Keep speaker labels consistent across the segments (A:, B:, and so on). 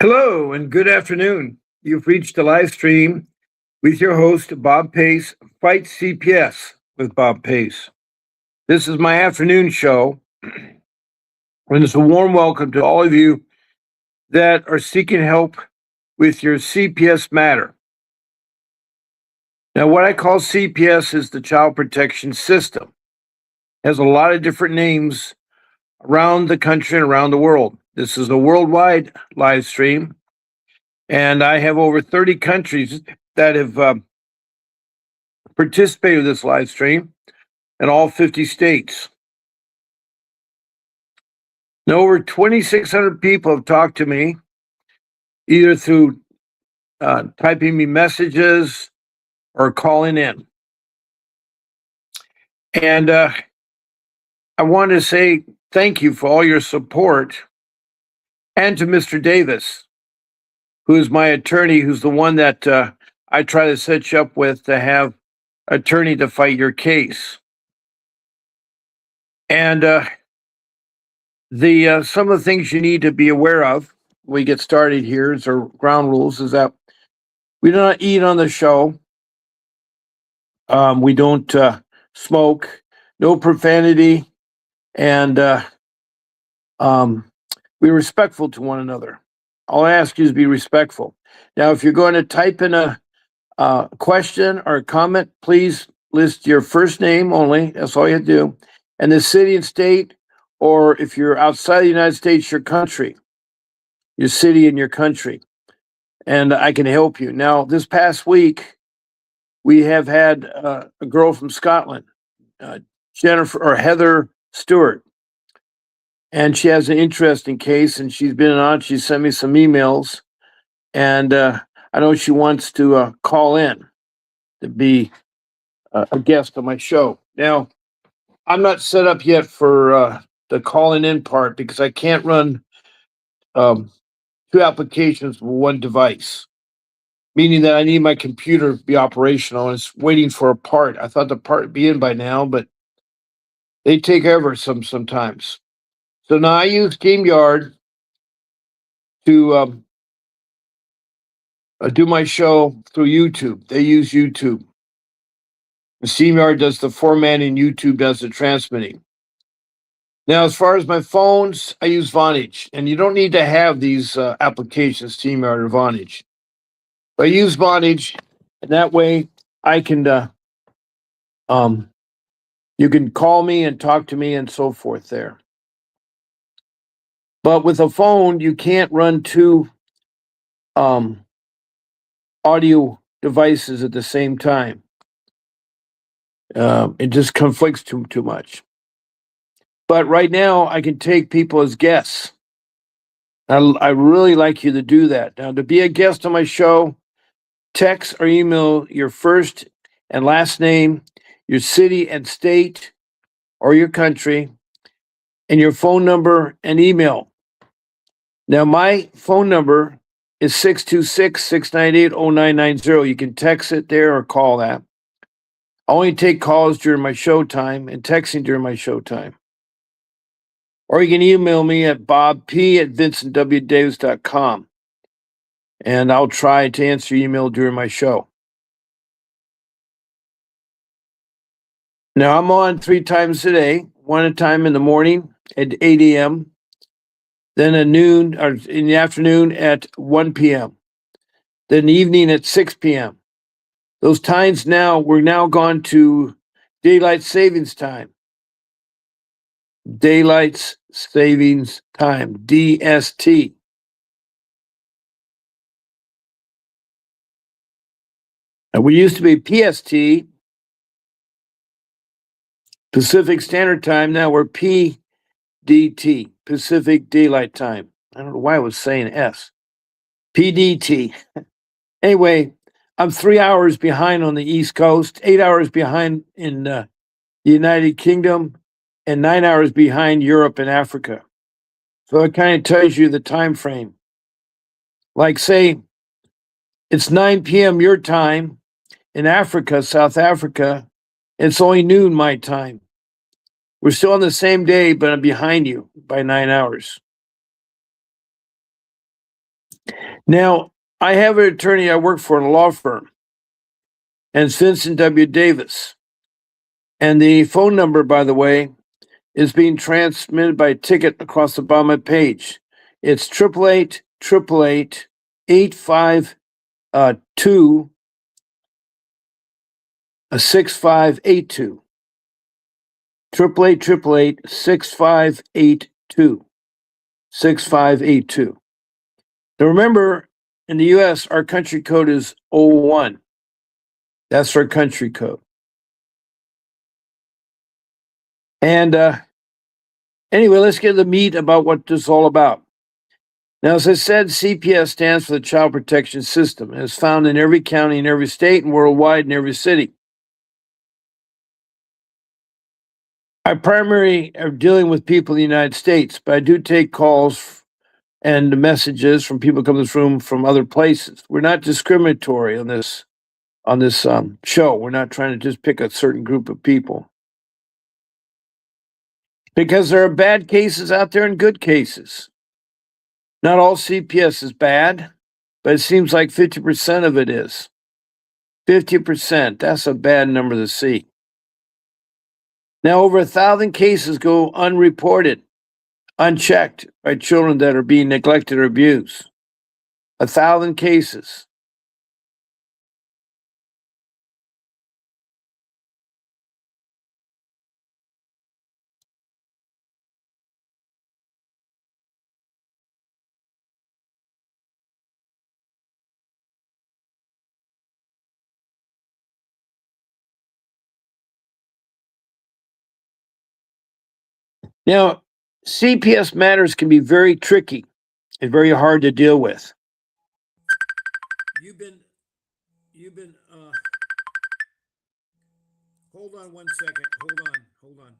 A: Hello and good afternoon. You've reached a live stream with your host, Bob Pace, Fight CPS with Bob Pace. This is my afternoon show, and it's a warm welcome to all of you that are seeking help with your CPS matter. Now, what I call CPS is the Child Protection System. It has a lot of different names around the country and around the world. This is a worldwide live stream, and I have over 30 countries that have participated in this live stream in all 50 states. Now, over 2,600 people have talked to me, either through typing me messages or calling in. And I want to say thank you for all your support, and to Mr. Davis, who is my attorney, who's the one that I try to set you up with to have attorney to fight your case. And some of the things you need to be aware of when we get started here is our ground rules is that we do not eat on the show. We don't smoke, no profanity, and we're respectful to one another. All I ask you is to be respectful. Now, if you're going to type in a question or a comment, please list your first name only. That's all you have to do. And the city and state, or if you're outside the United States, your country, your city and your country. And I can help you. Now, this past week, we have had a girl from Scotland, Jennifer or Heather Stewart. And she has an interesting case, and she's been on. She sent me some emails, and I know she wants to call in to be a guest on my show. Now, I'm not set up yet for the calling in part because I can't run two applications with one device, meaning that I need my computer to be operational, and it's waiting for a part. I thought the part would be in by now, but they take ever sometimes. So now I use StreamYard to do my show through YouTube. They use YouTube. StreamYard does the formatting, YouTube does the transmitting. Now, as far as my phones, I use Vonage, and you don't need to have these applications, StreamYard or Vonage. But I use Vonage, and that way I can, you can call me and talk to me and so forth there. But with a phone, you can't run two audio devices at the same time. It just conflicts too much. But right now, I can take people as guests. I really like you to do that. Now, to be a guest on my show, text or email your first and last name, your city and state, or your country, and your phone number and email. Now, my phone number is 626-698-0990. You can text it there or call that. I only take calls during my show time and texting during my show time. Or you can email me at bobp@vincentwdavis.com. And I'll try to answer your email during my show. Now, I'm on 3 times a day, one at a time in the morning at 8 a.m., then at noon, or in the afternoon at 1 p.m., then evening at 6 p.m. Those times now, we're now gone to daylight savings time. Daylight savings time, DST. And we used to be PST, Pacific Standard Time. Now we're PDT, Pacific Daylight Time. I don't know why I was saying S. PDT. Anyway, I'm 3 hours behind on the East Coast, 8 hours behind in the United Kingdom, and 9 hours behind Europe and Africa. So it kind of tells you the time frame. Like, say, it's 9 p.m. your time in Africa, South Africa. It's only noon my time. We're still on the same day, but I'm behind you by 9 hours. Now, I have an attorney I work for in a law firm, and it's Vincent W. Davis. And the phone number, by the way, is being transmitted by ticket across the bottom of my page. It's 888-888-852 6582. 888-888-6582. 6582. Now remember, in the US, our country code is 01. That's our country code. And anyway, let's get to the meat about what this is all about. Now, as I said, CPS stands for the Child Protection System, and it's found in every county, in every state, and worldwide in every city. I primarily are dealing with people in the United States, but I do take calls and messages from people who come to this room from other places. We're not discriminatory on this show. We're not trying to just pick a certain group of people, because there are bad cases out there and good cases. Not all CPS is bad, but it seems like 50% of it is. 50%, that's a bad number to see. Now, over 1,000 cases go unreported, unchecked by children that are being neglected or abused. 1,000 cases. Now, CPS matters can be very tricky and very hard to deal with. You've been, hold on one second. Hold on.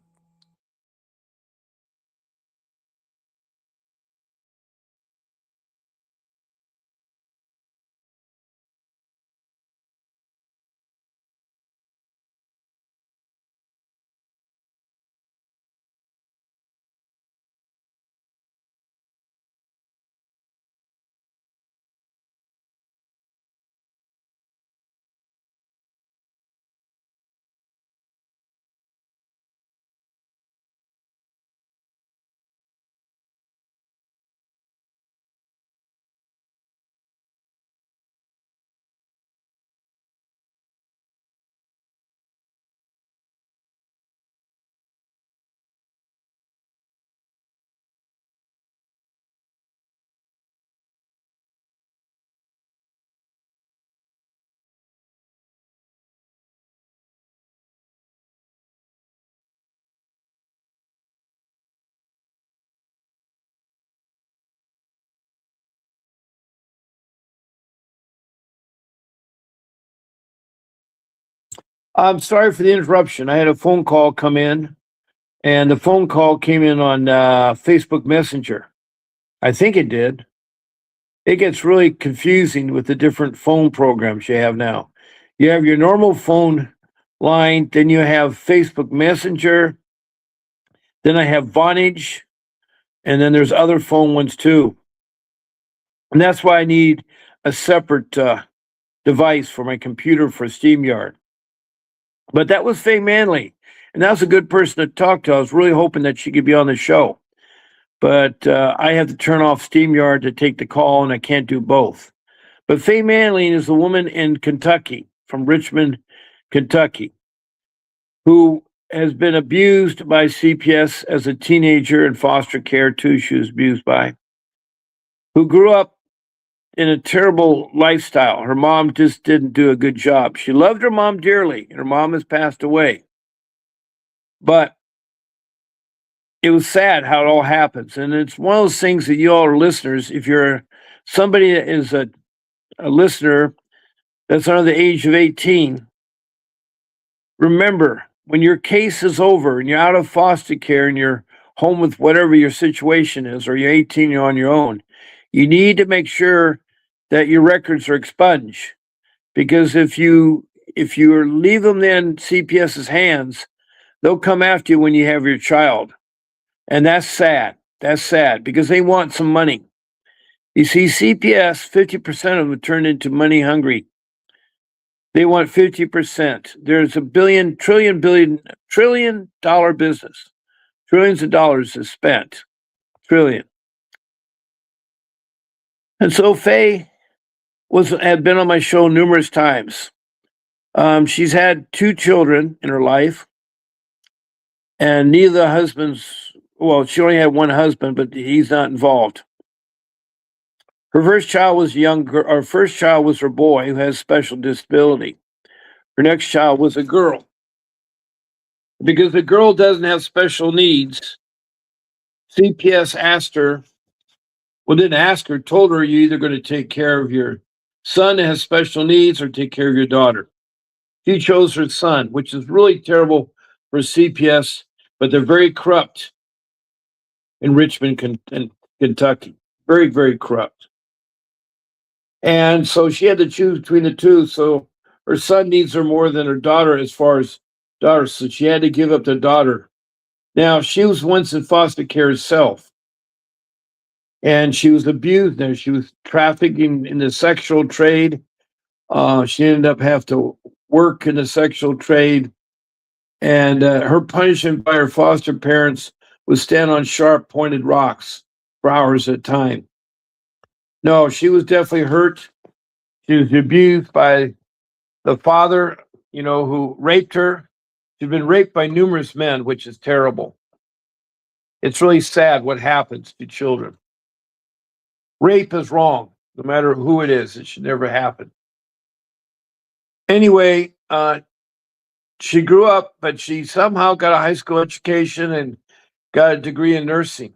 A: I'm sorry for the interruption. I had a phone call come in, and the phone call came in on Facebook Messenger. I think it did. It gets really confusing with the different phone programs you have now. You have your normal phone line, then you have Facebook Messenger, then I have Vonage, and then there's other phone ones too. And that's why I need a separate device for my computer for SteamYard. But that was Faye Manley, and that's a good person to talk to. I was really hoping that she could be on the show. But I have to turn off SteamYard to take the call, and I can't do both. But Faye Manley is a woman in Kentucky, from Richmond, Kentucky, who has been abused by CPS as a teenager in foster care, too. She was abused by, who grew up in a terrible lifestyle. Her mom just didn't do a good job. She loved her mom dearly, and her mom has passed away. But it was sad how it all happens. And it's one of those things that you all are listeners, if you're somebody that is a listener that's under the age of 18, remember, when your case is over and you're out of foster care and you're home with whatever your situation is, or you're 18, you're on your own, you need to make sure that your records are expunged. Because if you leave them in CPS's hands, they'll come after you when you have your child. And that's sad. That's sad because they want some money. You see, CPS, 50% of them turn into money hungry. They want 50%. There's a trillion dollar business. Trillions of dollars is spent. Trillion. And so Faye had been on my show numerous times. She's had 2 children in her life, and neither of the husbands, well, she only had one husband, but he's not involved. Her first child was Our first child was her boy who has special disability. Her next child was a girl. Because the girl doesn't have special needs, CPS asked her, well, didn't ask her, told her you're either going to take care of your son that has special needs or take care of your daughter. She chose her son, which is really terrible for CPS, but they're very corrupt in Richmond, Kentucky. Very, very corrupt. And so she had to choose between the two. So her son needs her more than her daughter as far as daughters. So she had to give up the daughter. Now, she was once in foster care herself. And she was abused there. She was trafficking in the sexual trade. She ended up having to work in the sexual trade. And her punishment by her foster parents was stand on sharp pointed rocks for hours at a time. No, she was definitely hurt. She was abused by the father, who raped her. She'd been raped by numerous men, which is terrible. It's really sad what happens to children. Rape is wrong, no matter who it is. It should never happen. Anyway, she grew up, but she somehow got a high school education and got a degree in nursing.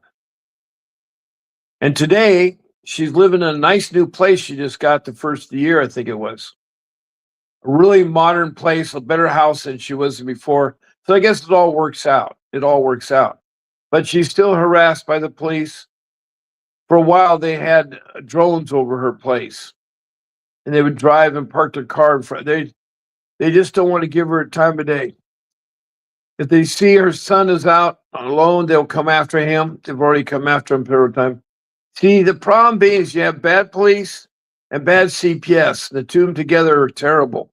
A: And today, she's living in a nice new place she just got the first year, I think it was. A really modern place, a better house than she was before. So I guess it all works out. It all works out. But she's still harassed by the police. For a while, they had drones over her place. And they would drive and park their car in front. They just don't want to give her a time of day. If they see her son is out alone, they'll come after him. They've already come after him several times. See, the problem being is you have bad police and bad CPS. The two of them together are terrible.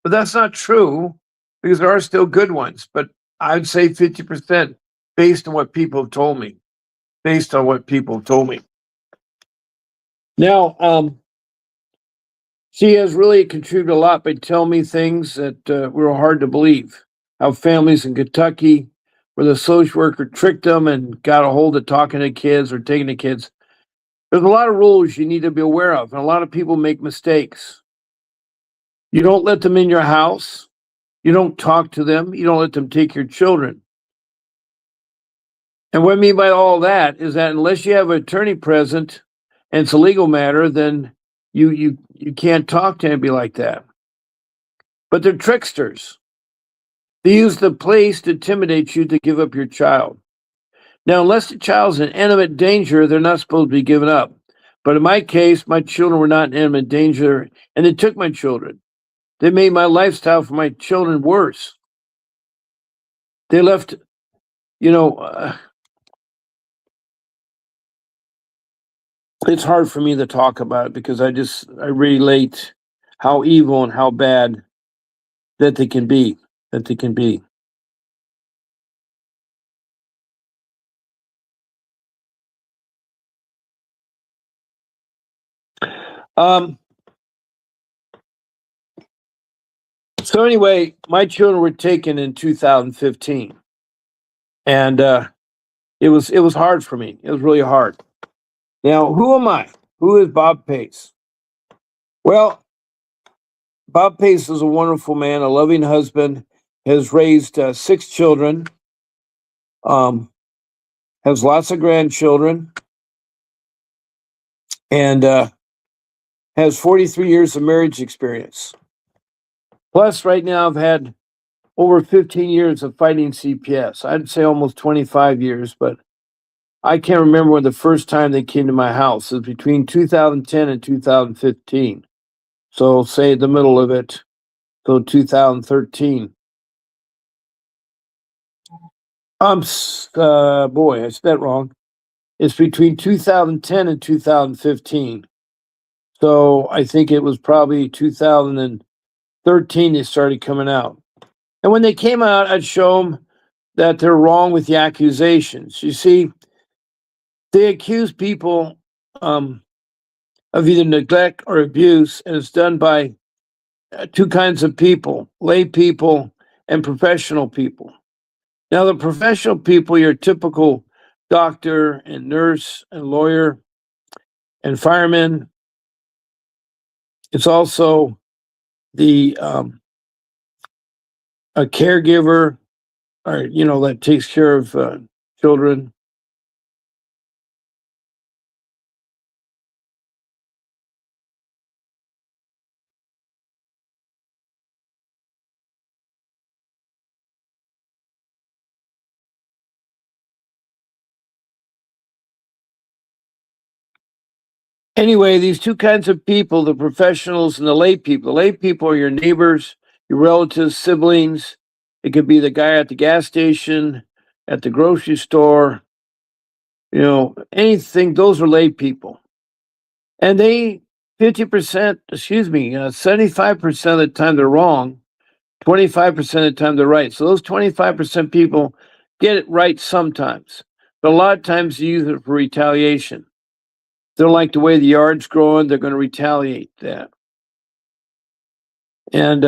A: But that's not true because there are still good ones. But I'd say 50% based on what people have told me. Based on what people have told me. Now, she has really contributed a lot by telling me things that were hard to believe. How families in Kentucky, where the social worker tricked them and got a hold of talking to kids or taking the kids. There's a lot of rules you need to be aware of, and a lot of people make mistakes. You don't let them in your house. You don't talk to them. You don't let them take your children. And what I mean by all that is that unless you have an attorney present and it's a legal matter, then you can't talk to anybody like that. But they're tricksters. They use the police to intimidate you to give up your child. Now, unless the child's in imminent danger, they're not supposed to be given up. But in my case, my children were not in imminent danger, and they took my children. They made my lifestyle for my children worse. They left, it's hard for me to talk about it because I relate how evil and how bad that they can be, So anyway, my children were taken in 2015, and it was hard for me. It was really hard. Now, who am I? Who is Bob Pace? Well, Bob Pace is a wonderful man, a loving husband, has raised 6 children, has lots of grandchildren, and has 43 years of marriage experience. Plus, right now, I've had over 15 years of fighting CPS. I'd say almost 25 years, but I can't remember when the first time they came to my house. It was between 2010 and 2015. So say the middle of it, so 2013. Boy, I said that wrong. It's between 2010 and 2015. So I think it was probably 2013 they started coming out. And when they came out, I'd show them that they're wrong with the accusations. You see, they accuse people of either neglect or abuse, and it's done by two kinds of people: lay people and professional people. Now, the professional people, your typical doctor and nurse and lawyer and fireman. It's also the a caregiver, or that takes care of children. Anyway, these two kinds of people, the professionals and the lay people. The lay people are your neighbors, your relatives, siblings. It could be the guy at the gas station, at the grocery store, anything. Those are lay people. And they, 50%, 75% of the time they're wrong, 25% of the time they're right. So those 25% people get it right sometimes. But a lot of times they use it for retaliation. They don't like the way the yard's growing, they're going to retaliate that. And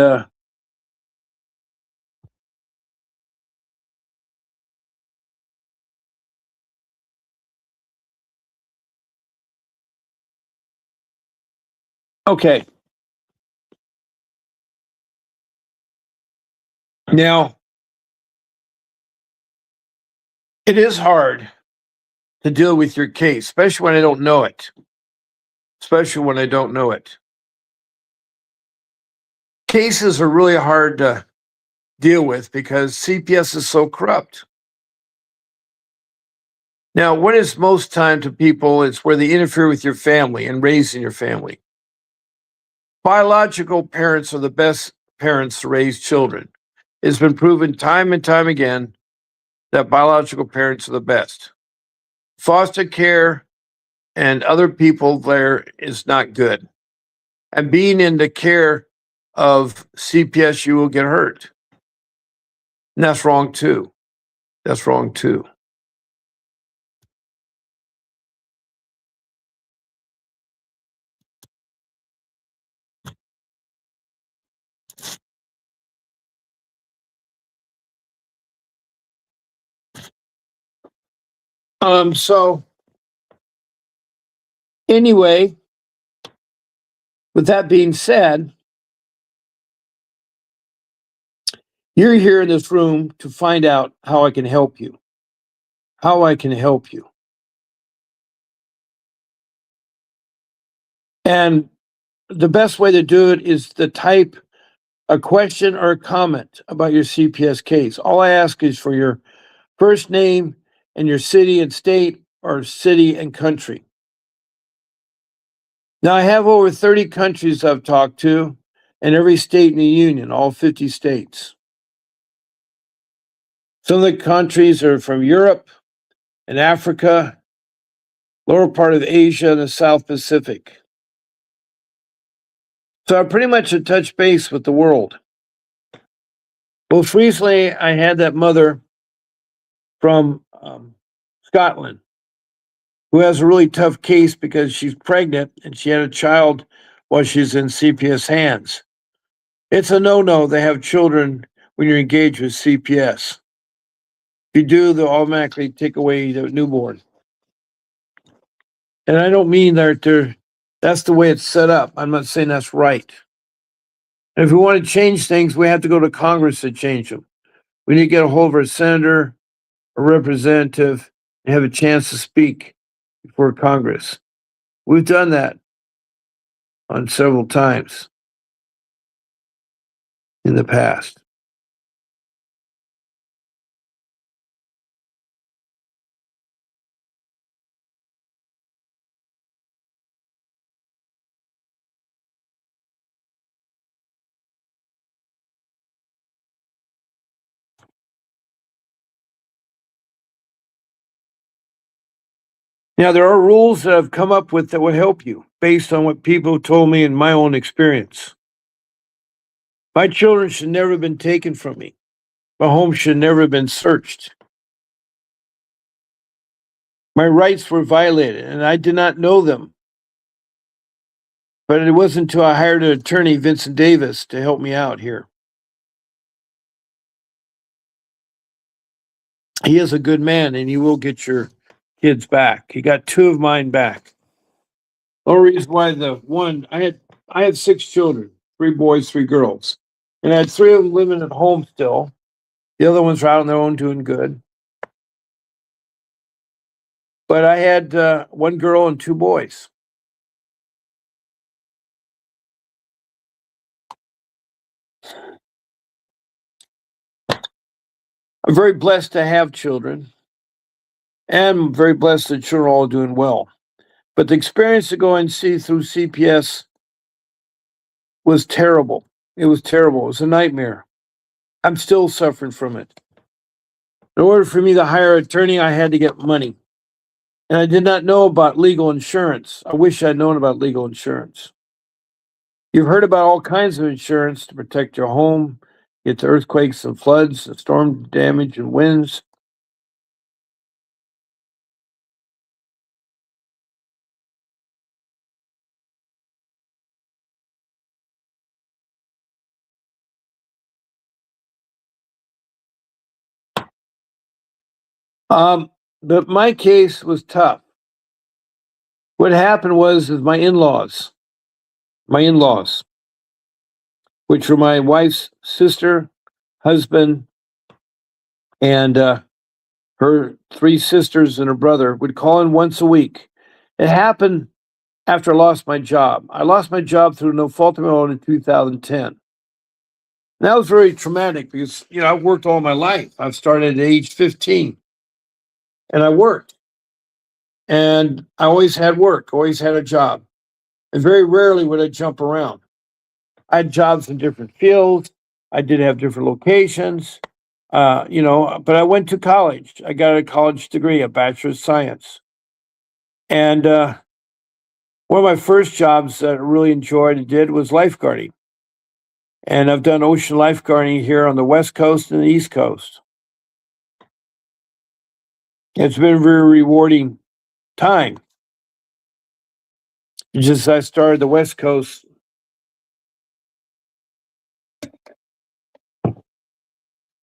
A: okay. Now, it is hard to deal with your case, especially when I don't know it. Especially when I don't know it. Cases are really hard to deal with because CPS is so corrupt. Now, what is most time to people? It's where they interfere with your family and raising your family. Biological parents are the best parents to raise children. It's been proven time and time again that biological parents are the best. Foster care and other people there is not good. And being in the care of CPS, you will get hurt. And that's wrong too. That's wrong too. So anyway, with that being said, you're here in this room to find out how I can help you. How I can help you. And the best way to do it is to type a question or a comment about your CPS case. All I ask is for your first name and your city and state, or city and country. Now, I have over 30 countries I've talked to, and every state in the union, all 50 states. Some of the countries are from Europe and Africa, lower part of Asia, and the South Pacific. So I pretty much touch base with the world. Most recently, I had that mother from Scotland who has a really tough case because she's pregnant and she had a child while she's in CPS hands. It's a no-no to have children when you're engaged with CPS. If you do, they'll automatically take away the newborn. And I don't mean that that's the way it's set up. I'm not saying that's right. And if we want to change things, we have to go to Congress to change them. We need to get a hold of a senator, a representative, and have a chance to speak before Congress. We've done that on several times in the past. Now, there are rules that I've come up with that will help you based on what people told me in my own experience. My children should never have been taken from me. My home should never have been searched. My rights were violated, and I did not know them. But it wasn't until I hired an attorney, Vincent Davis, to help me out here. He is a good man, and he will get your kids back. He got two of mine back. The only reason why I had six children, three boys, three girls, and I had three of them living at home still. The other ones are out on their own doing good. But I had one girl and two boys. I'm very blessed to have children, and I'm very blessed that children are all doing well. But the experience to go and see through CPS was terrible. It was terrible. It was a nightmare. I'm still suffering from it. In order for me to hire an attorney, I had to get money. And I did not know about legal insurance. I wish I'd known about legal insurance. You've heard about all kinds of insurance to protect your home, against earthquakes and floods, and storm damage and winds. But my case was tough. What happened was my in-laws, which were my wife's sister, husband, and her three sisters and her brother, would call in once a week. It happened after I lost my job. I lost my job through no fault of my own in 2010. And that was very traumatic because, I've worked all my life. I've started at age 15 and I worked. And I always had work, always had a job. And very rarely would I jump around. I had jobs in different fields. I did have different locations, but I went to college. I got a college degree, a Bachelor of Science. And one of my first jobs that I really enjoyed and did was lifeguarding. And I've done ocean lifeguarding here on the West Coast and the East Coast. It's been a very rewarding time. Just as I started the West Coast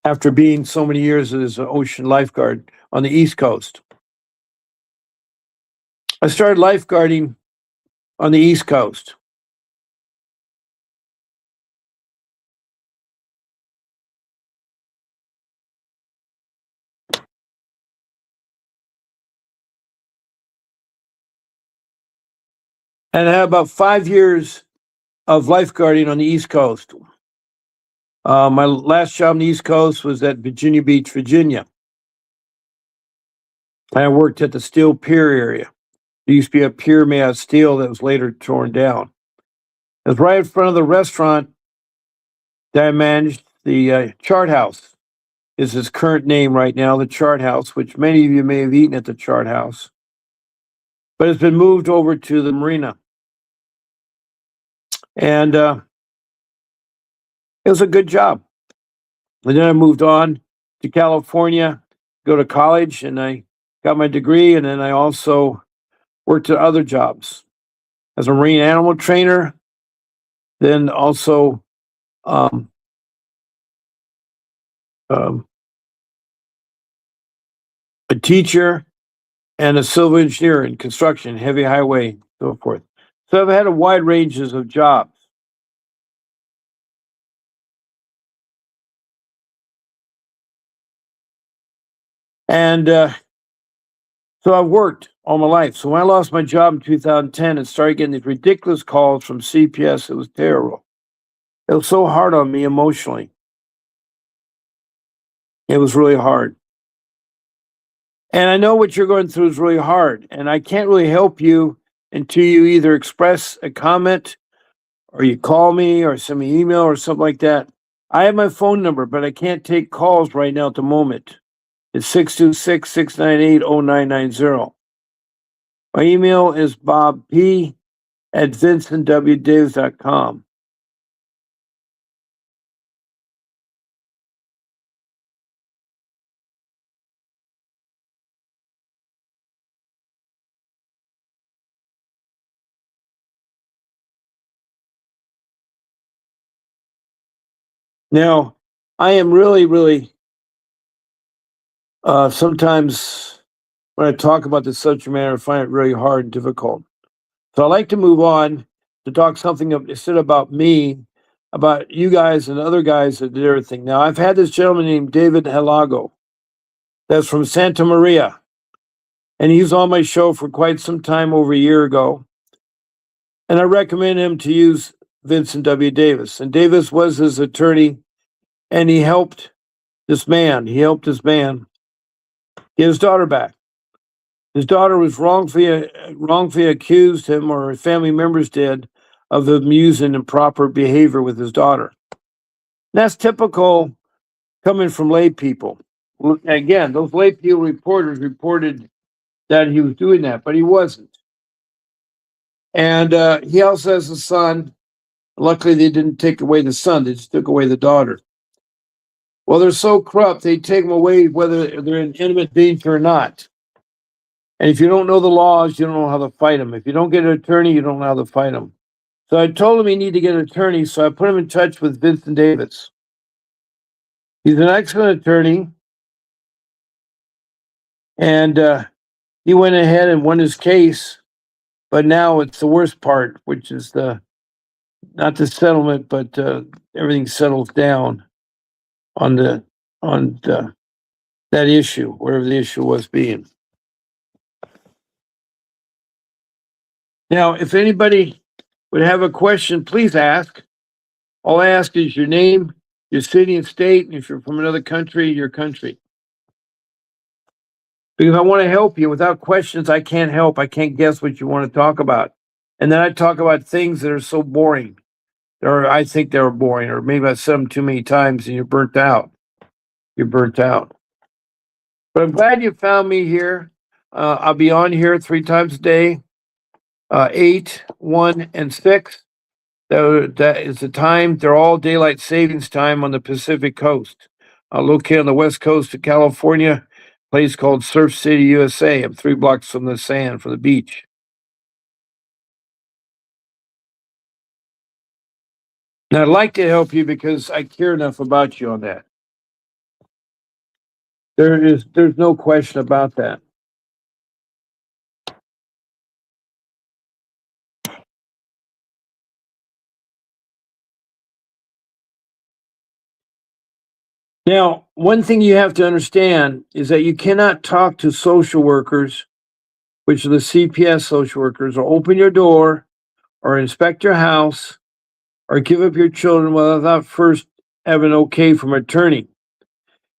A: after being so many years as an ocean lifeguard on the East Coast. I started lifeguarding on the East Coast. And I had about 5 years of lifeguarding on the East Coast. My last job on the East Coast was at Virginia Beach, Virginia. I worked at the Steel Pier area. There used to be a pier made out of steel that was later torn down. It was right in front of the restaurant that I managed, the Chart House is its current name right now, the Chart House, which many of you may have eaten at the Chart House. But it's been moved over to the marina. And it was a good job. And then I moved on to California, go to college, and I got my degree. And then I also worked at other jobs as a marine animal trainer, then also a teacher and a civil engineer in construction, heavy highway, so forth. So I've had a wide ranges of jobs. And so I've worked all my life. So when I lost my job in 2010 and started getting these ridiculous calls from CPS, it was terrible. It was so hard on me emotionally. It was really hard. And I know what you're going through is really hard. And I can't really help you until you either express a comment or you call me or send me an email or something like that. I have my phone number, but I can't take calls right now at the moment. It's 626-698-0990. My email is bobp@vincentwdavis.com. Now, I am really, sometimes when I talk about this subject matter, I find it really hard and difficult. So I like to move on to talk something instead about me, about you guys and other guys that did everything. Now, I've had this gentleman named David Halago that's from Santa Maria, and he's on my show for quite some time, over a year ago. And I recommend him to use Vincent W. Davis. And Davis was his attorney, and he helped he helped this man get his daughter back. His daughter was wrongfully accused, him or his family members did, of abusing improper behavior with his daughter. That's typical coming from lay people. Again, those lay people reporters reported that he was doing that, but he wasn't. And he also has a son. Luckily, they didn't take away the son, they just took away the daughter. Well, they're so corrupt, they take them away whether they're in imminent danger or not. And if you don't know the laws, you don't know how to fight them. If you don't get an attorney, you don't know how to fight them. So I told him he needed to get an attorney, so I put him in touch with Vincent Davis. He's an excellent attorney, and he went ahead and won his case, but now it's the worst part, which is not the settlement, but everything settles down on that issue, wherever the issue was being. Now, if anybody would have a question, please ask. All I ask is your name, your city and state, and if you're from another country, your country. Because I want to help you. Without questions, I can't help. I can't guess what you want to talk about. And then I talk about things that are so boring. Or I think they're boring, or maybe I said them too many times and you're burnt out. You're burnt out. But I'm glad you found me here. I'll be on here 3 times a day, 8, 1, and 6. That is the time. They're all daylight savings time on the Pacific Coast. Located on the west coast of California, a place called Surf City, USA. I'm 3 blocks from the sand, from the beach. And I'd like to help you because I care enough about you on that. There's no question about that. Now, one thing you have to understand is that you cannot talk to social workers, which are the CPS social workers, or open your door, or inspect your house, or give up your children without first having okay from an attorney.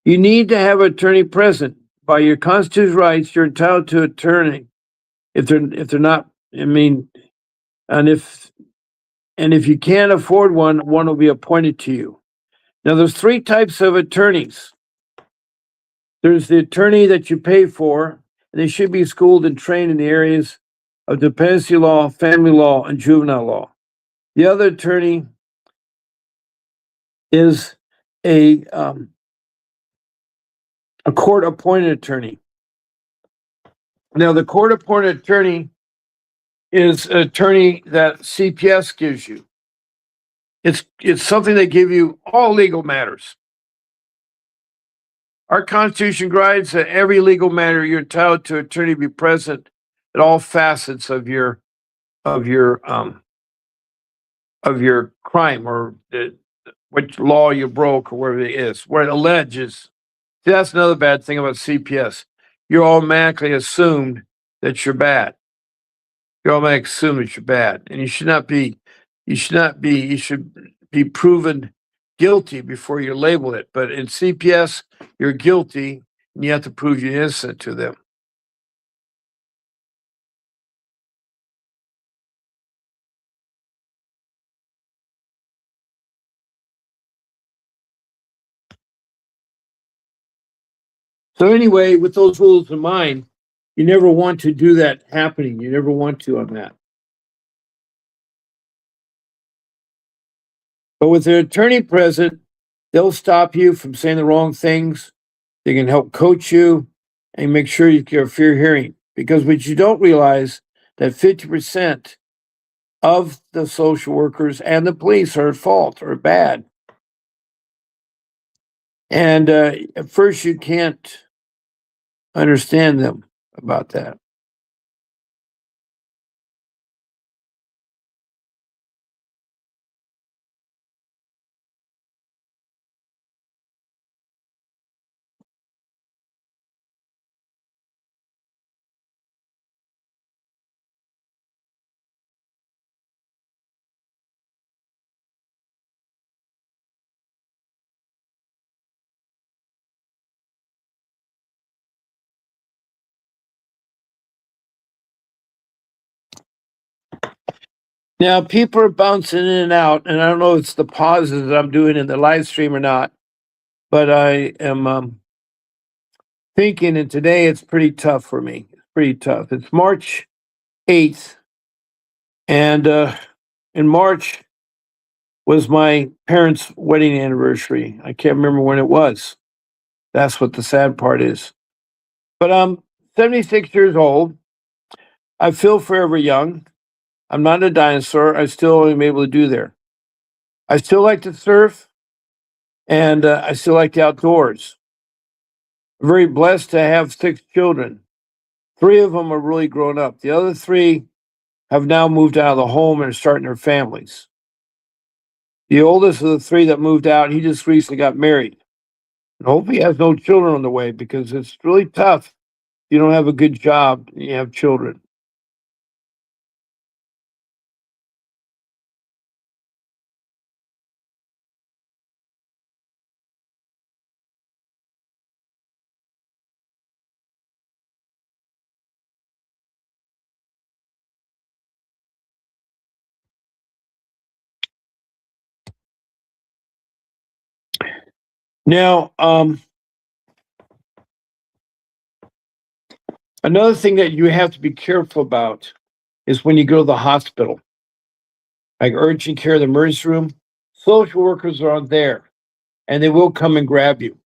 A: You need to have an attorney present. By your constitutional rights, you're entitled to an attorney. If they're not, I mean, and if you can't afford one, one will be appointed to you. Now, there's 3 types of attorneys. There's the attorney that you pay for, and they should be schooled and trained in the areas of dependency law, family law, and juvenile law. The other attorney is a court-appointed attorney. Now, the court-appointed attorney is an attorney that CPS gives you. It's something they give you all legal matters. Our Constitution guides that every legal matter you're entitled to an attorney be present at all facets of your crime, or which law you broke, or whatever it is, where it alleges. See, that's another bad thing about CPS. You're automatically assumed that you're bad. You're automatically assumed that you're bad, and you should be. You should be proven guilty before you're labeled it. But in CPS, you're guilty, and you have to prove you're innocent to them. So anyway, with those rules in mind, You never want to do that happening. You never want to on that. But with an attorney present, they'll stop you from saying the wrong things. They can help coach you and make sure you get a fair hearing. Because what you don't realize that 50% of the social workers and the police are at fault or bad. And at first, you can't understand them about that. Now, people are bouncing in and out, and I don't know if it's the pauses that I'm doing in the live stream or not, but I am thinking, and today it's pretty tough for me. It's pretty tough. It's March 8th, and in March was my parents' wedding anniversary. I can't remember when it was. That's what the sad part is. But I'm 76 years old. I feel forever young. I'm not a dinosaur. I still am able to do there. I still like to surf, and I still like the outdoors. I'm very blessed to have 6 children. 3 of them are really grown up. The other 3 have now moved out of the home and are starting their families. The oldest of the 3 that moved out, he just recently got married. And hopefully he has no children on the way because it's really tough if you don't have a good job and you have children. Now, another thing that you have to be careful about is when you go to the hospital, like urgent care, the emergency room, social workers are on there and they will come and grab you.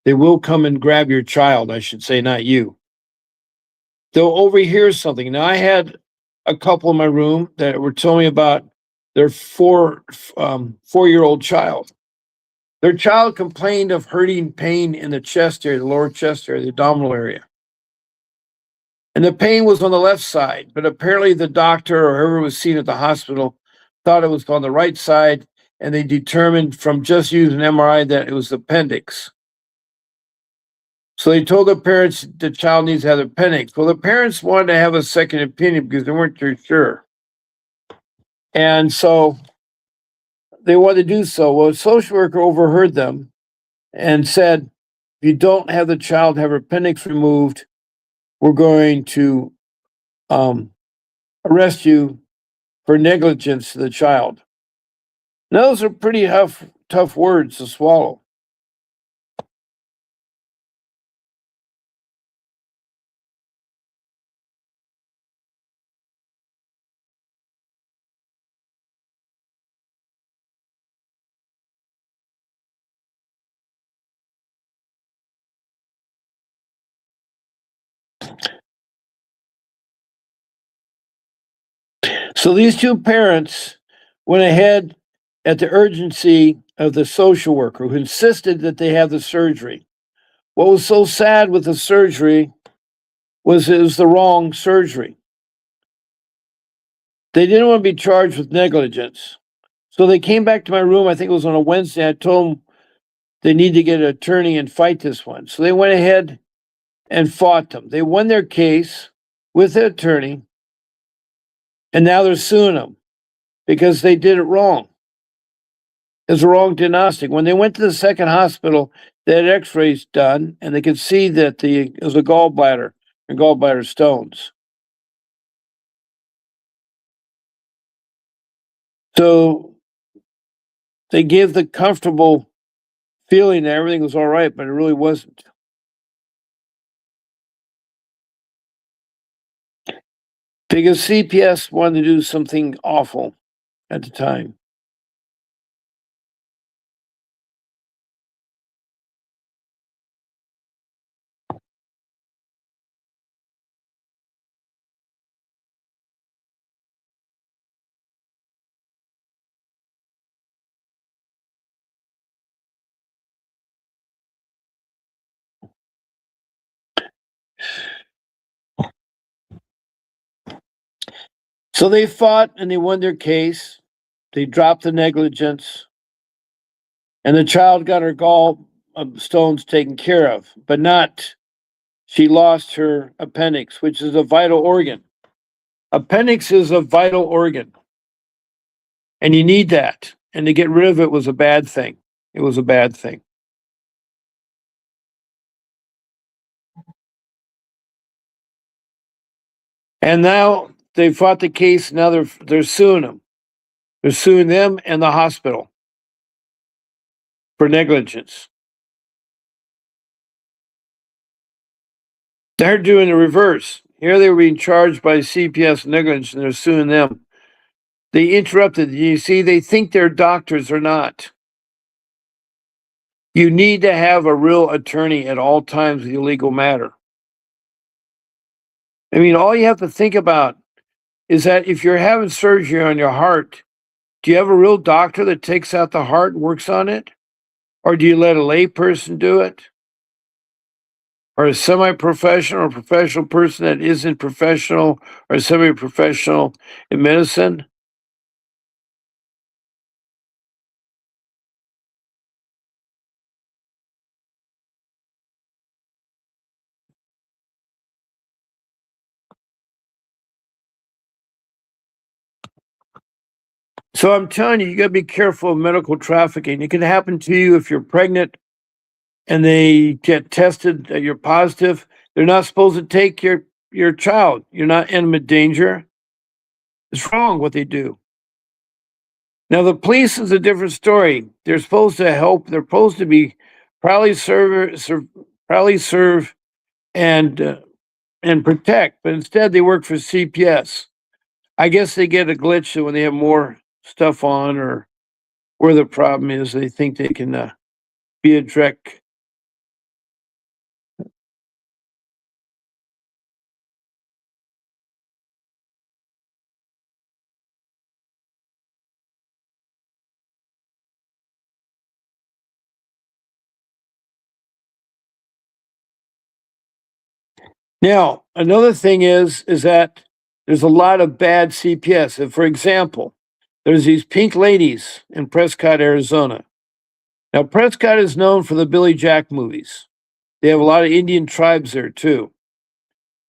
A: They will come and grab your child, I should say, not you. They'll overhear something. Now, I had a couple in my room that were telling me about their 4-year-old child. Their child complained of hurting pain in the chest area, the lower chest area, the abdominal area. And the pain was on the left side, but apparently the doctor or whoever was seen at the hospital thought it was on the right side, and they determined from just using MRI that it was the appendix. So they told the parents the child needs to have the appendix. Well, the parents wanted to have a second opinion because they weren't too sure. And so they wanted to do so. Well, a social worker overheard them and said, if you don't have the child have her appendix removed, we're going to arrest you for negligence to the child. Now, those are pretty tough words to swallow. So these 2 parents went ahead at the urgency of the social worker who insisted that they have the surgery. What was so sad with the surgery was it was the wrong surgery. They didn't want to be charged with negligence. So they came back to my room, I think it was on a Wednesday. I told them they need to get an attorney and fight this one. So they went ahead and fought them. They won their case with the attorney, and now they're suing them because they did it wrong. It's a wrong diagnostic. When they went to the second hospital, they had x-rays done, and they could see that it was a gallbladder and gallbladder stones. So they gave the comfortable feeling that everything was all right, but it really wasn't. Because CPS wanted to do something awful at the time. So they fought and they won their case. They dropped the negligence, and the child got her gallstones taken care of, but not. She lost her appendix, which is a vital organ. Appendix is a vital organ, and you need that. And to get rid of it was a bad thing. It was a bad thing. And now they fought the case. Now they're suing them. They're suing them and the hospital for negligence. They're doing the reverse. Here they were being charged by CPS negligence, and they're suing them. They interrupted. You see, they think they're doctors or not. You need to have a real attorney at all times with the legal matter. I mean, all you have to think about is that if you're having surgery on your heart, do you have a real doctor that takes out the heart and works on it? Or do you let a lay person do it? Or a semi-professional or professional person that isn't professional or semi-professional in medicine? So I'm telling you, you got to be careful of medical trafficking. It can happen to you if you're pregnant and they get tested that you're positive. They're not supposed to take your child. You're not in imminent danger. It's wrong what they do. Now the police is a different story. They're supposed to help. They're supposed to be probably serve and protect, but instead they work for CPS. I guess they get a glitch when they have more stuff on, or where the problem is. They think they can be a direct. Now, another thing is that there's a lot of bad CPS. For example, there's these pink ladies in Prescott, Arizona. Now, Prescott is known for the Billy Jack movies. They have a lot of Indian tribes there too.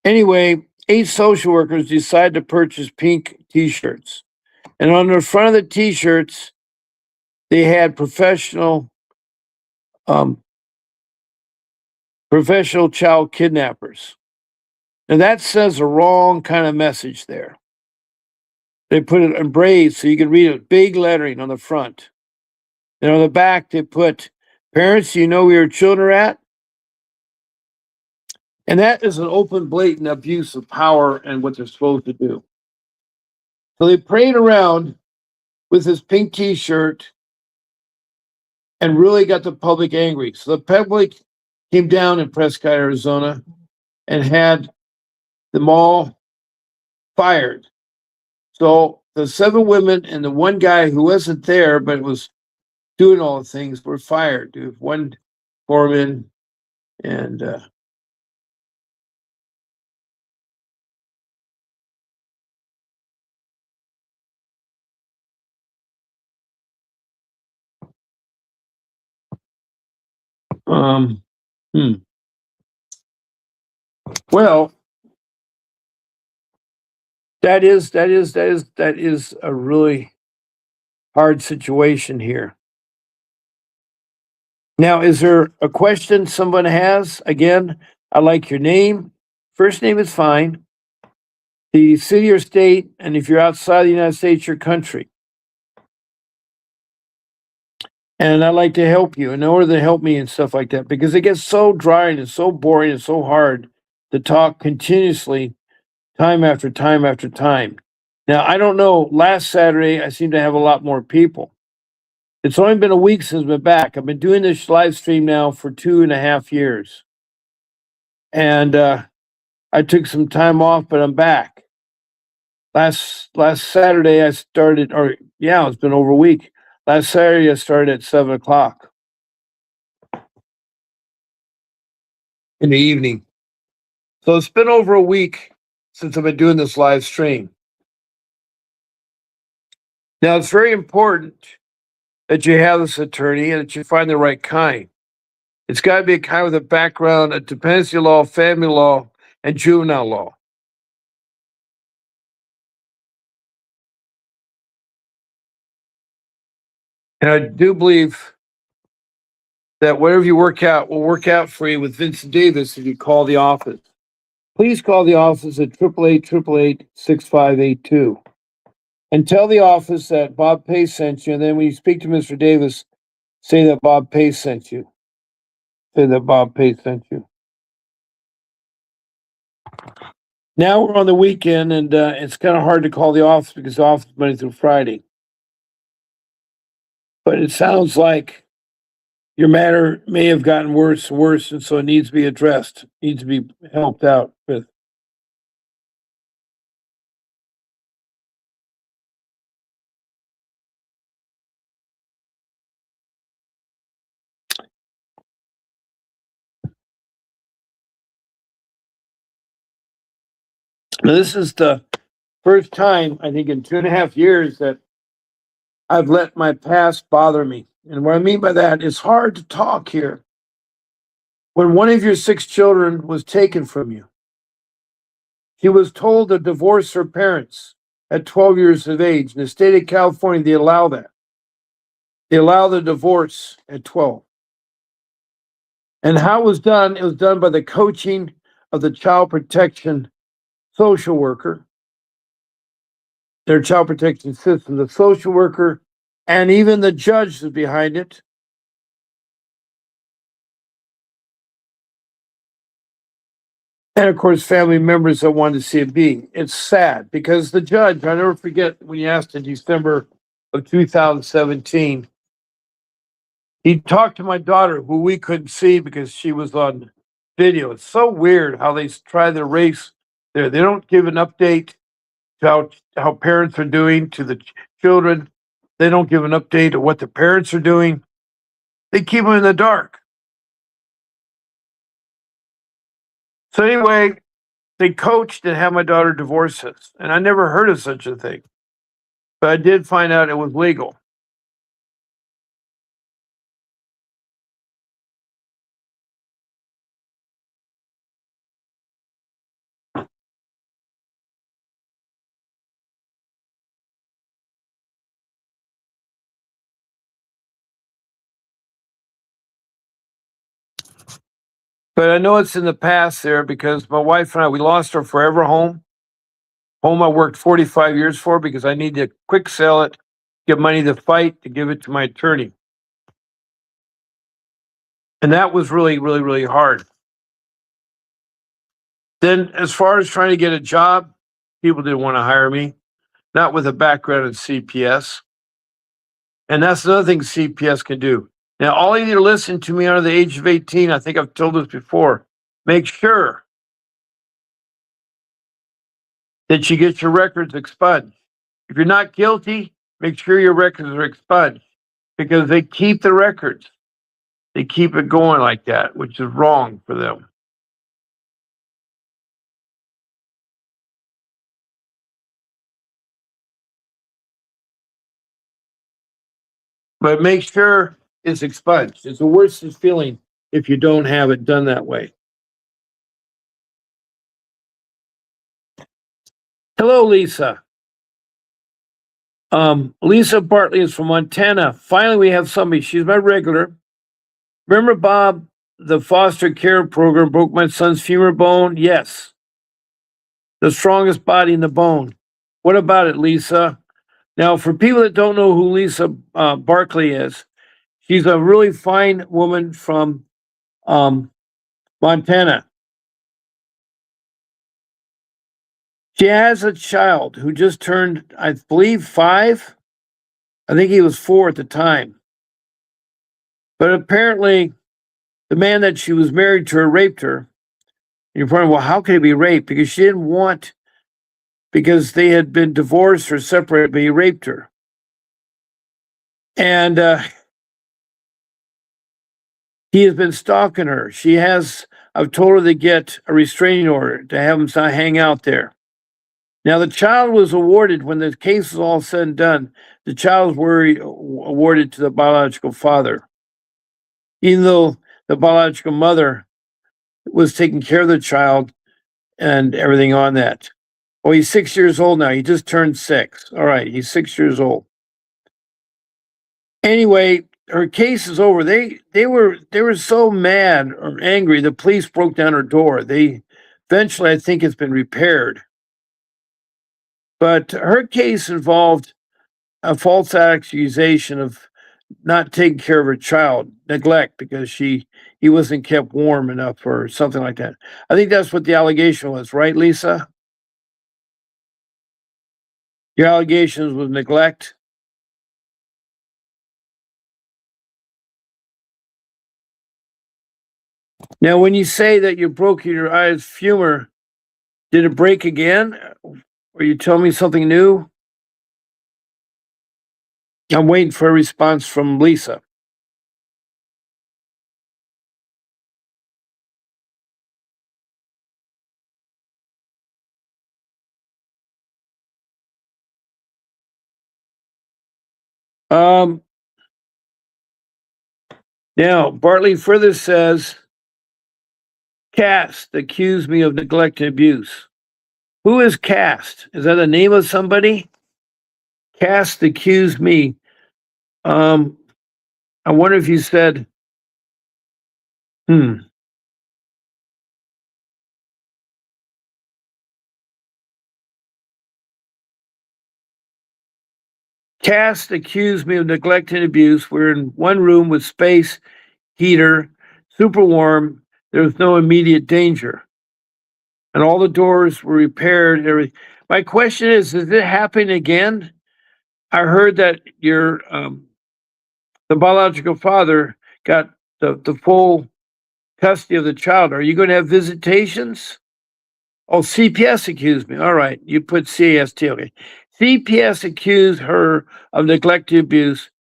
A: Anyway, 8 social workers decide to purchase pink T-shirts, and on the front of the T-shirts, they had um, professional child kidnappers. Now that says the wrong kind of message there. They put it in braids so you can read it, big lettering on the front. And on the back, they put, "Parents, you know where your children are at?" And that is an open, blatant abuse of power and what they're supposed to do. So they parade around with this pink T-shirt and really got the public angry. So the public came down in Prescott, Arizona, and had them all fired. So the 7 women and the one guy who wasn't there but was doing all the things were fired. One foreman and um, hmm. Well, that is a really hard situation here. Now, is there a question someone has? Again, I like your name. First name is fine. The city or state, and if you're outside the United States, your country. And I'd like to help you in order to help me and stuff like that, because it gets so dry and so boring and so hard to talk continuously time after time after time. Now, I don't know, last Saturday, I seem to have a lot more people. It's only been a week since I've been back. I've been doing this live stream now for 2.5 years. And I took some time off, but I'm back. Last Saturday I started, or yeah, it's been over a week. Last Saturday I started at 7 o'clock in the evening. So it's been over a week since I've been doing this live stream. Now it's very important that you have this attorney and that you find the right kind. It's got to be a kind with a background in dependency law, family law, and juvenile law. And I do believe that whatever you work out will work out for you with Vincent Davis if you call the office. Please call the office at 888-888-6582 and tell the office that Bob Pace sent you. And then when you speak to Mr. Davis, say that Bob Pace sent you. Say that Bob Pace sent you. Now we're on the weekend, and it's kind of hard to call the office because the office is Monday through Friday. But it sounds like your matter may have gotten worse and worse, and so it needs to be addressed, needs to be helped out with. Now, this is the first time, I think, in 2.5 years that I've let my past bother me. And what I mean by that, it's hard to talk here. When one of your 6 children was taken from you, she was told to divorce her parents at 12 years of age. In the state of California, they allow that. They allow the divorce at 12. And how it was done by the coaching of the child protection social worker, their child protection system, the social worker, and even the judge is behind it. And of course, family members that wanted to see it be. It's sad because the judge, I'll never forget when he asked in December of 2017, he talked to my daughter, who we couldn't see because she was on video. It's so weird how they try to erase there. They don't give an update to how parents are doing to the children. They don't give an update of what the parents are doing. They keep them in the dark. So anyway, they coached and had my daughter divorce us. And I never heard of such a thing. But I did find out it was legal. But I know it's in the past there because my wife and I, we lost our forever home. Home I worked 45 years for because I needed to quick sell it, get money to fight, to give it to my attorney. And that was really, really, really hard. Then as far as trying to get a job, people didn't want to hire me, not with a background in CPS. And that's another thing CPS can do. Now, all you need to listen to me under the age of 18, I think I've told this before, make sure that you get your records expunged. If you're not guilty, make sure your records are expunged because they keep the records. They keep it going like that, which is wrong for them. But make sure it's expunged. It's the worst feeling if you don't have it done that way. Hello, Lisa. Lisa Bartley is from Montana. Finally, we have somebody. She's my regular. Remember, Bob, the foster care program broke my son's femur bone? Yes. The strongest body in the bone. What about it, Lisa? Now, for people that don't know who Lisa Barkley is, she's a really fine woman from Montana. She has a child who just turned, I believe, 5. I think he was 4 at the time. But apparently, the man that she was married to raped her. You're wondering, well, how could he be raped? Because she didn't want, because they had been divorced or separated, but he raped her. And he has been stalking her. I've told her to get a restraining order to have him hang out there. Now, the child was awarded, when the case was all said and done, the child was awarded to the biological father, even though the biological mother was taking care of the child and everything on that. Oh, he's 6 years old now. He just turned 6. All right, he's 6 years old. Anyway, her case is over. They were so mad or angry. The police broke down her door. They eventually, I think, it's been repaired. But her case involved a false accusation of not taking care of her child, neglect, because he wasn't kept warm enough or something like that. I think that's what the allegation was, right, Lisa? Your allegations was neglect. Now, when you say that you broke your eyes femur, did it break again? Or you tell me something new? I'm waiting for a response from Lisa. Um, Now, Bartley further says, Cast accused me of neglect and abuse. Who is Cast? Is that the name of somebody? Cast accused me. I wonder if you said, hmm. Cast accused me of neglect and abuse. We're in one room with space, heater, super warm. There was no immediate danger. And all the doors were repaired. My question is it happening again? I heard that the biological father got the full custody of the child. Are you going to have visitations? Oh, CPS accused me. All right, you put CAST. Okay. CPS accused her of neglect and abuse.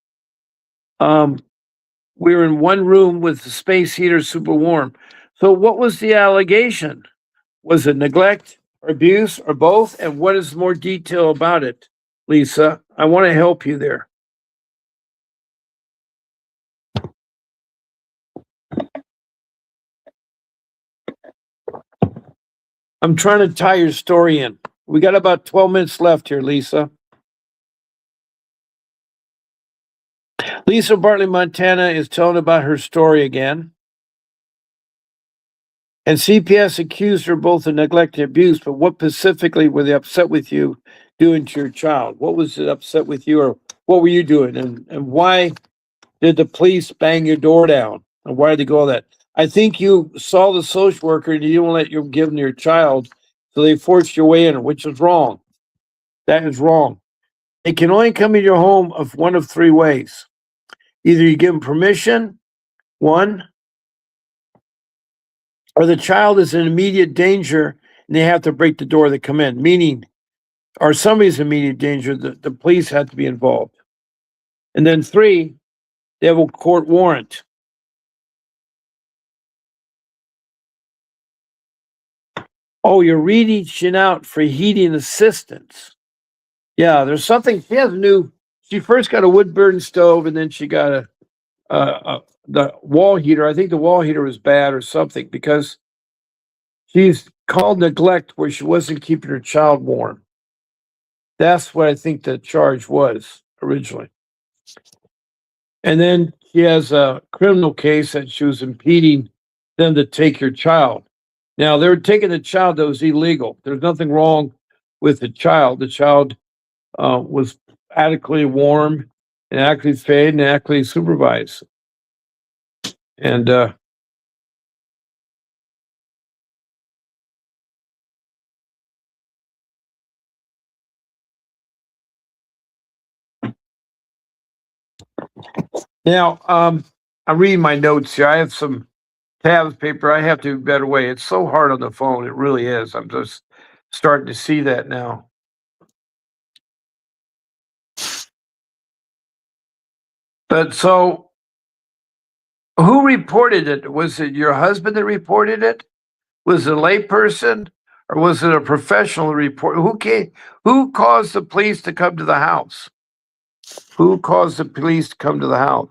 A: We were in one room with the space heater super warm. So what was the allegation? Was it neglect or abuse or both? And what is more detail about it, Lisa? I want to help you there. I'm trying to tie your story in. We got about 12 minutes left here, Lisa. Lisa Bartley, Montana is telling about her story again. And CPS accused her both of neglect and abuse, but what specifically were they upset with you doing to your child? What was it upset with you, or what were you doing? And why did the police bang your door down? And why did they go all that? I think you saw the social worker and you didn't let you give them to your child, so they forced your way in, which is wrong. That is wrong. They can only come in your home of one of 3 ways. Either you give them permission, one, or the child is in immediate danger and they have to break the door to come in, meaning, or somebody's in immediate danger, the police have to be involved. And then 3, they have a court warrant. Oh, you're reaching out for heating assistance. Yeah, there's something. She first got a wood burning stove and then she got the wall heater. I think the wall heater was bad or something because she's called neglect where she wasn't keeping her child warm. That's what I think the charge was originally. And then she has a criminal case that she was impeding them to take your child. Now, they were taking the child that was illegal. There's nothing wrong with the child. The child was adequately warm and adequately fed and adequately supervised. And Now, I'm reading my notes here. I have some tabs paper. I have to be a better way. It's so hard on the phone. It really is. I'm just starting to see that now. But so, who reported it? Was it your husband that reported it? Was it a layperson, or was it a professional report? Who came? Who caused the police to come to the house? Who caused the police to come to the house?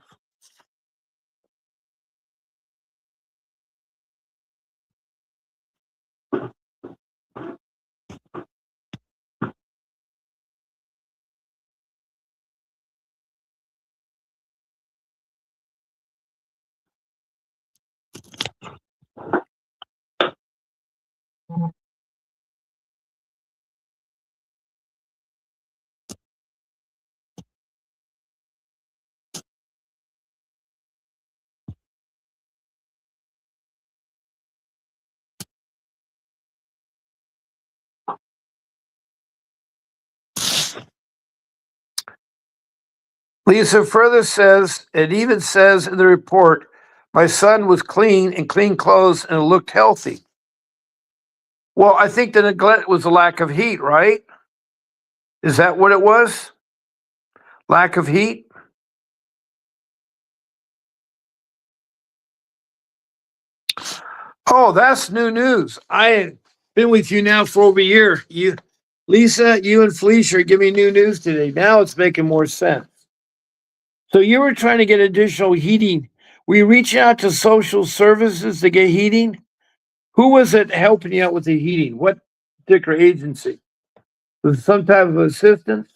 A: Lisa further says, it even says in the report, my son was clean and clean clothes and looked healthy. Well, I think the neglect was a lack of heat, right? Is that what it was? Lack of heat? Oh, that's new news. I've been with you now for over a year. Lisa, you and Felicia are giving me new news today. Now it's making more sense. So you were trying to get additional heating. Were you reaching out to social services to get heating? Who was it helping you out with the heating? What particular agency? Was it some type of assistance?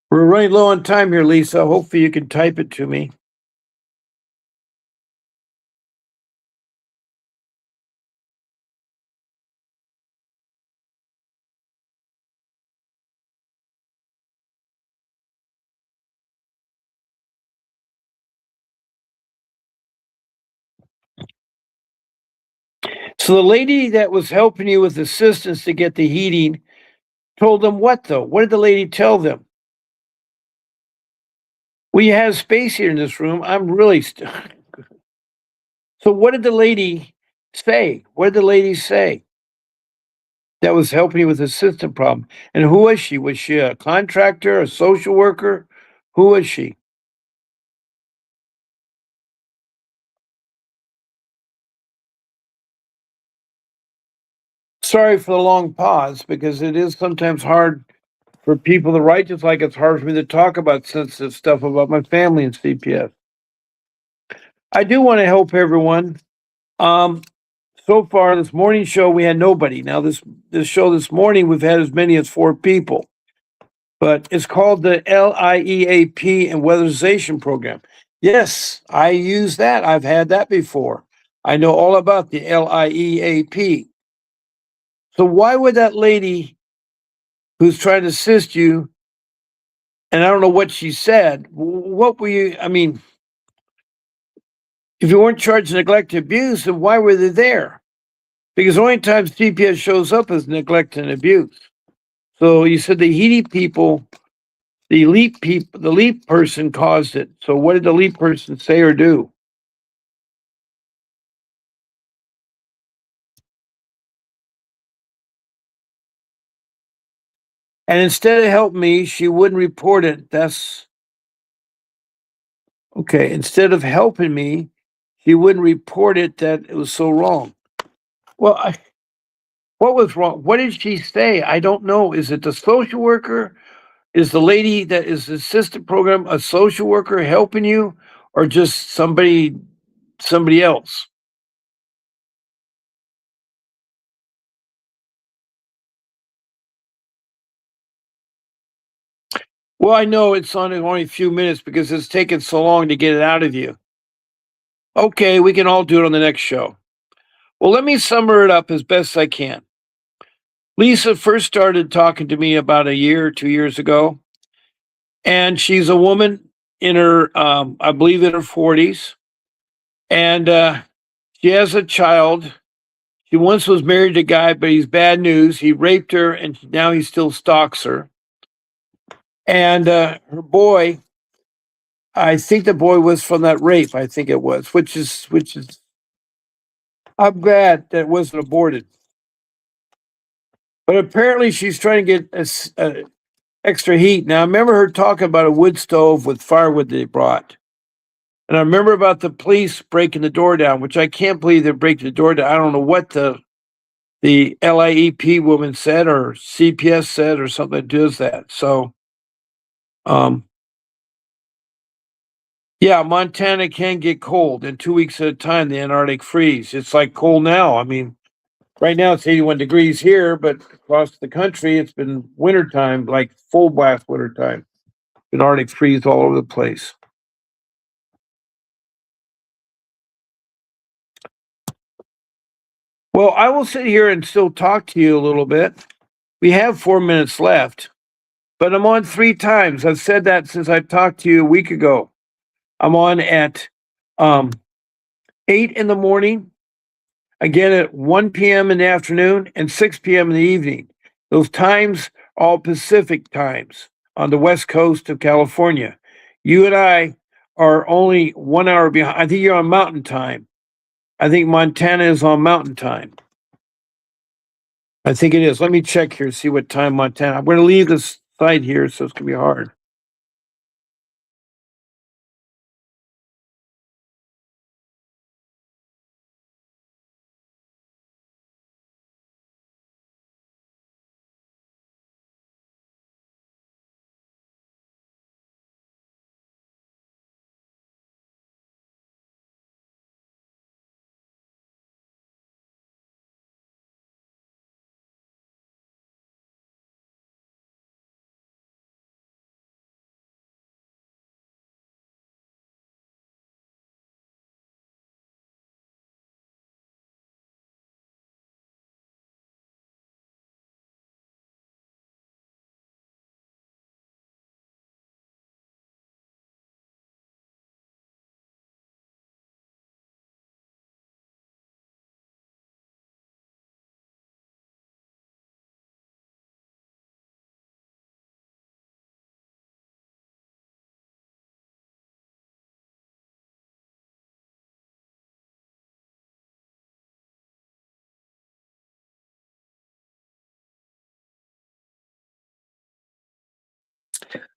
A: We're running low on time here, Lisa. Hopefully you can type it to me. So the lady that was helping you with assistance to get the heating told them what though? What did the lady tell them? We have space here in this room. I'm really so what did the lady say? What did the lady say that was helping you with the system problem? And who was she? Was she a contractor, a social worker? Who was she? Sorry for the long pause because it is sometimes hard for people to write, just like it's hard for me to talk about sensitive stuff about my family and CPS. I do want to help everyone. Um, so far this morning show we had nobody. Now this show this morning we've had as many as 4 people, but it's called the LIEAP and Weatherization Program. Yes, I use that. I've had that before. I know all about the LIEAP. So why would that lady who's trying to assist you, and I don't know what she said, what were you? I mean, if you weren't charged neglect and abuse, then why were they there? Because the only time CPS shows up is neglect and abuse. So you said the Heedy people, the elite person caused it. So what did the elite person say or do? And instead of helping me, she wouldn't report it. That's okay. Instead of helping me, she wouldn't report it that it was so wrong. Well, what was wrong? What did she say? I don't know. Is it the social worker? Is the lady that is the assistant program a social worker helping you, or just somebody else? Well, I know it's on only a few minutes because it's taken so long to get it out of you. Okay, we can all do it on the next show. Well, let me sum it up as best I can. Lisa first started talking to me about a year, 2 years ago, and she's a woman in her, I believe, in her 40s, and she has a child. She once was married to a guy, but he's bad news. He raped her, and now he still stalks her. And her boy, I think the boy was from that rape. I think it was, which is I'm glad that it wasn't aborted. But apparently, she's trying to get extra heat. Now, I remember her talking about a wood stove with firewood they brought. And I remember about the police breaking the door down, which I can't believe they're breaking the door down. I don't know what the LIEP woman said or CPS said or something that does that. So, yeah, Montana can get cold in 2 weeks at a time, the Antarctic freeze. It's like cold now. I mean, right now it's 81 degrees here, but across the country it's been wintertime, like full blast wintertime. Been Arctic freeze all over the place. Well, I will sit here and still talk to you a little bit. We have 4 minutes left, but I'm on 3 times. I've said that since I talked to you a week ago. I'm on at 8 in the morning, again at 1 p.m. in the afternoon, and 6 p.m. in the evening. Those times, all Pacific times on the west coast of California. You and I are only 1 hour behind. I think you're on Mountain Time. I think Montana is on Mountain Time. I think it is. Let me check here, see what time Montana. I'm going to leave this site here, so it's going to be hard.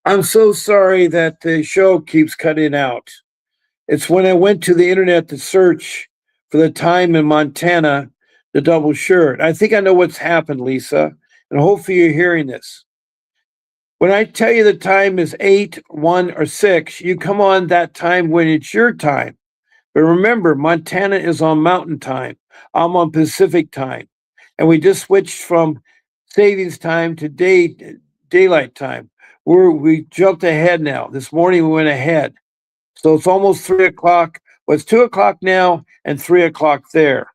A: I'm so sorry that the show keeps cutting out. It's when I went to the internet to search for the time in Montana, the double shirt. I think I know what's happened, Lisa, and hopefully you're hearing this. When I tell you the time is 8, 1, or 6, you come on that time when it's your time. But remember, Montana is on Mountain Time. I'm on Pacific Time. And we just switched from savings time to daylight time. We jumped ahead now. This morning we went ahead. So it's almost 3 o'clock. Well, it's 2 o'clock now and 3 o'clock there.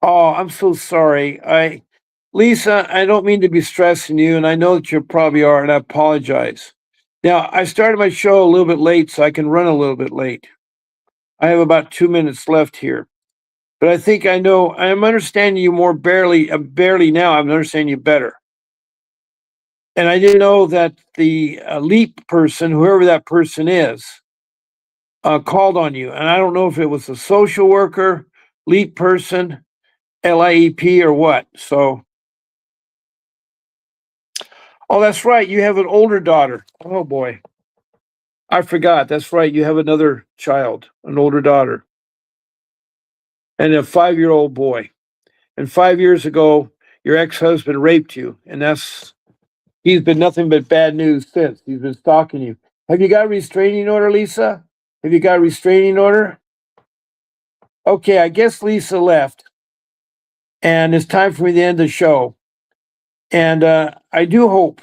A: Oh, I'm so sorry. Lisa, I don't mean to be stressing you, and I know that you probably are, and I apologize. Now, I started my show a little bit late, so I can run a little bit late. I have about 2 minutes left here. But I think I know, I'm understanding you more barely now. I'm understanding you better. And I didn't know that the LEAP person, whoever that person is, called on you. And I don't know if it was a social worker, LEAP person, LIEP, or what. So, oh, that's right. You have an older daughter. Oh, boy. I forgot. That's right. You have another child, an older daughter, and a 5-year-old boy. And 5 years ago, your ex-husband raped you. And he's been nothing but bad news since. He's been stalking you. Have you got a restraining order, Lisa? Have you got a restraining order? Okay, I guess Lisa left. And it's time for me to end the show. And I do hope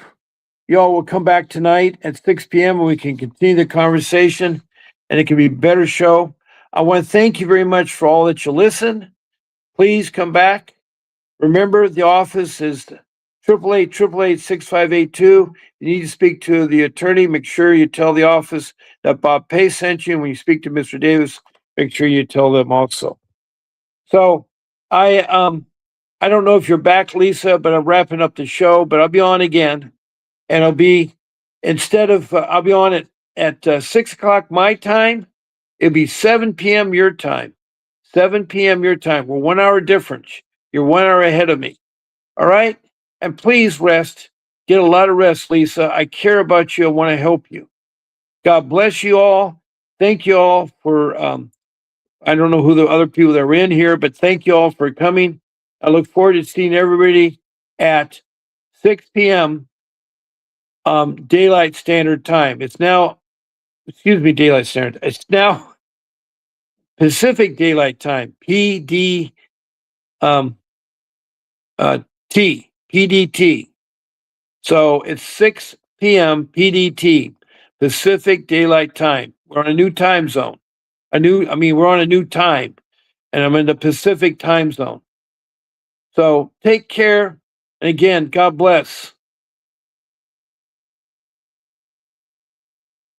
A: y'all will come back tonight at 6 p.m. and we can continue the conversation and it can be a better show. I want to thank you very much for all that you listen. Please come back. Remember, the office is 888-888-6582. You need to speak to the attorney. Make sure you tell the office that Bob Pace sent you. And when you speak to Mr. Davis, make sure you tell them also. So I don't know if you're back, Lisa, but I'm wrapping up the show. But I'll be on again, and I'll be I'll be on at 6 o'clock my time. It'll be 7 p.m. your time. 7 p.m. your time. We're 1 hour difference. You're 1 hour ahead of me. All right? And please rest. Get a lot of rest, Lisa. I care about you. I want to help you. God bless you all. Thank you all for, I don't know who the other people that are in here, but thank you all for coming. I look forward to seeing everybody at 6 p.m. Daylight Standard Time. It's now, Daylight Standard. It's now Pacific Daylight Time, PDT. So it's 6 p.m. PDT, Pacific Daylight Time. We're on a new time zone. We're on a new time, and I'm in the Pacific time zone. So take care. And again, God bless.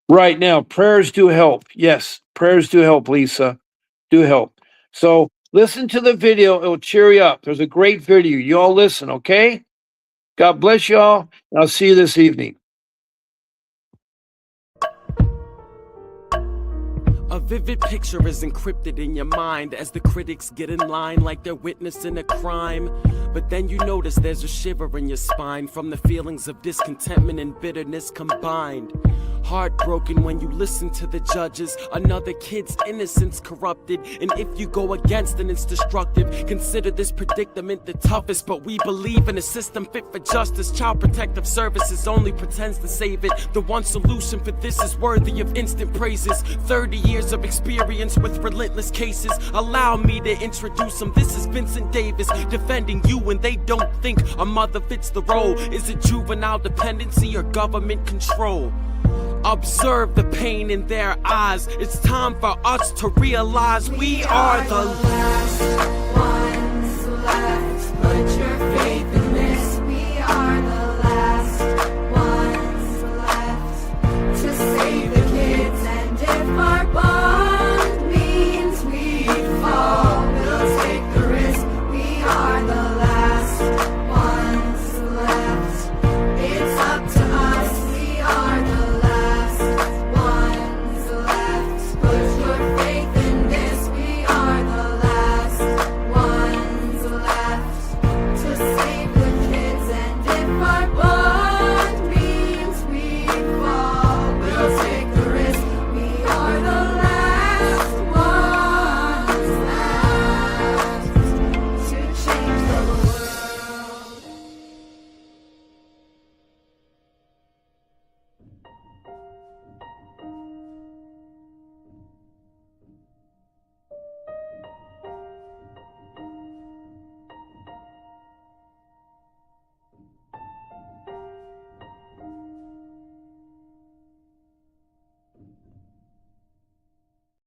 A: Right now, prayers do help. Yes, prayers do help, Lisa. Do help. So listen to the video. It'll cheer you up. There's a great video. You all listen, okay? God bless you all. And I'll see you this evening.
B: A vivid picture is encrypted in your mind as the critics get in line like they're witnessing a crime. But then you notice there's a shiver in your spine from the feelings of discontentment and bitterness combined. Heartbroken when you listen to the judges, another kid's innocence corrupted. And if you go against it, it's destructive. Consider this predicament the toughest, but we believe in a system fit for justice. Child Protective Services only pretends to save it. The one solution for this is worthy of instant praises. 30 years of experience with relentless cases. Allow me to introduce them. This is Vincent Davis, defending you when they don't think a mother fits the role. Is it juvenile dependency or government control? Observe the pain in their eyes. It's time for us to realize we are the last ones left. Put your